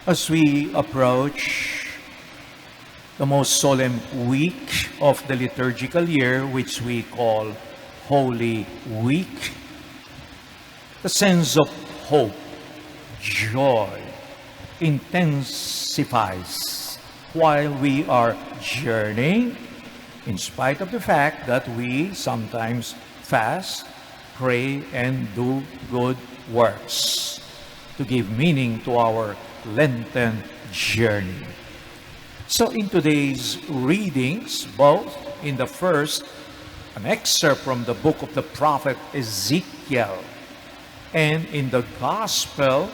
As we approach the most solemn week of the liturgical year, which we call Holy Week, the sense of hope, joy, intensifies while we are journeying, in spite of the fact that we sometimes fast, pray, and do good works to give meaning to our Lenten journey. So in today's readings, both in the first, an excerpt from the book of the prophet Ezekiel, and in the gospel,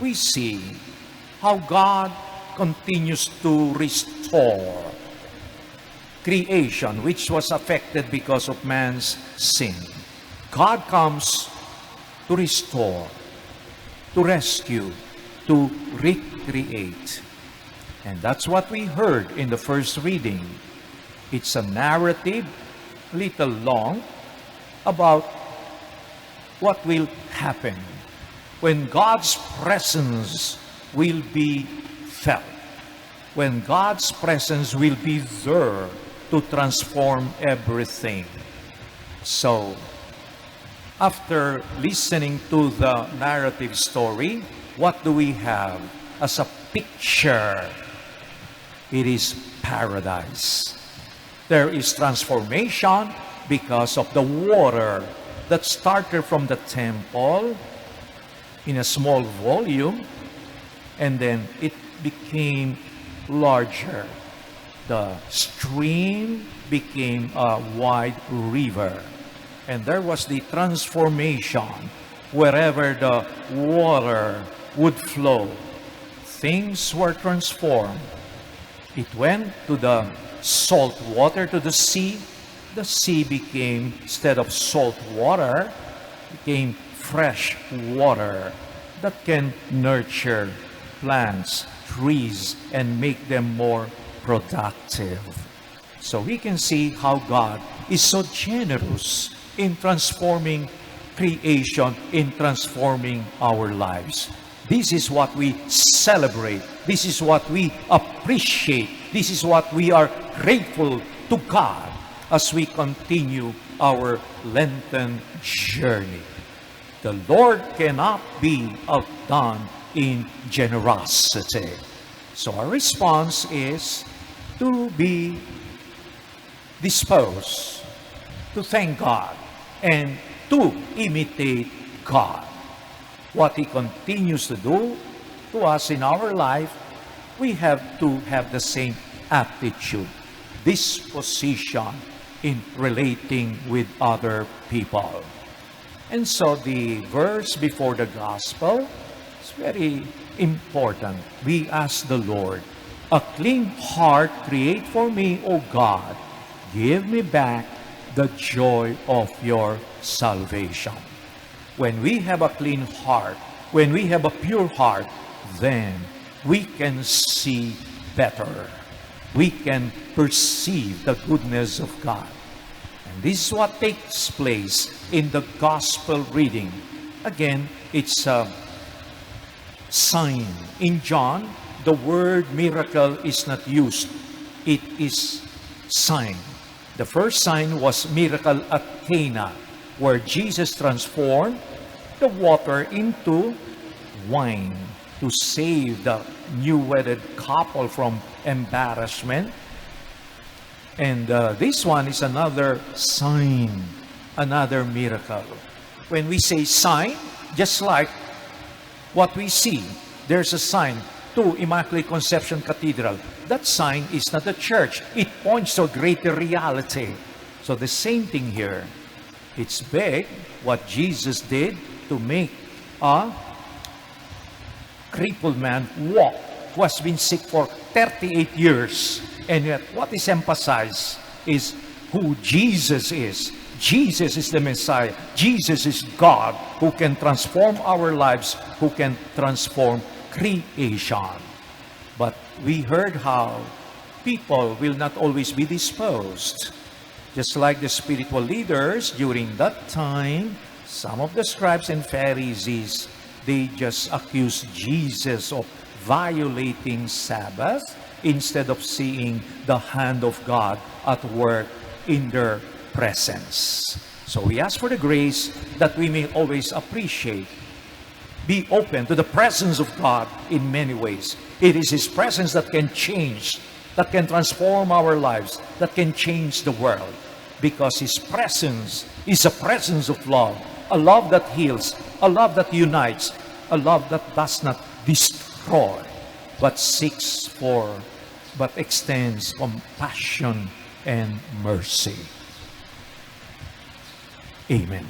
we see how God continues to restore creation which was affected because of man's sin. God comes to restore, to rescue, to recreate. And that's what we heard in the first reading. It's a narrative, a little long, about what will happen when God's presence will be felt, when God's presence will be there to transform everything. So, after listening to the narrative story, what do we have as a picture? It is paradise. There is transformation because of the water that started from the temple in a small volume, and then it became larger. The stream became a wide river, and there was the transformation wherever the water would flow. Things were transformed. It went to the salt water, to the sea. The sea became, instead of salt water, became fresh water that can nurture plants, trees, and make them more productive. So we can see how God is so generous in transforming creation, in transforming our lives. This is what we celebrate. This is what we appreciate. This is what we are grateful to God as we continue our Lenten journey. The Lord cannot be outdone in generosity. So our response is to be disposed to thank God and to imitate God. What He continues to do to us in our life, we have to have the same attitude, disposition in relating with other people. And so the verse before the gospel is very important. We ask the Lord, "A clean heart create for me, O God. Give me back the joy of your salvation." When we have a clean heart, when we have a pure heart, then we can see better. We can perceive the goodness of God. And this is what takes place in the gospel reading. Again, it's a sign. In John, the word miracle is not used. It is sign. The first sign was miracle at Cana, where Jesus transformed the water into wine to save the new-wedded couple from embarrassment. And this one is another sign, another miracle. When we say sign, just like what we see, there's a sign to Immaculate Conception Cathedral. That sign is not a church. It points to a greater reality. So the same thing here. It's big, what Jesus did to make a crippled man walk, who has been sick for 38 years. And yet what is emphasized is who Jesus is. Jesus is the Messiah. Jesus is God who can transform our lives, who can transform creation. But we heard how people will not always be disposed. Just like the spiritual leaders during that time, some of the scribes and Pharisees, they just accused Jesus of violating Sabbath instead of seeing the hand of God at work in their presence. So we ask for the grace that we may always appreciate, be open to the presence of God in many ways. It is His presence that can change, that can transform our lives, that can change the world. Because His presence is a presence of love, a love that heals, a love that unites, a love that does not destroy, but seeks for, but extends compassion and mercy. Amen.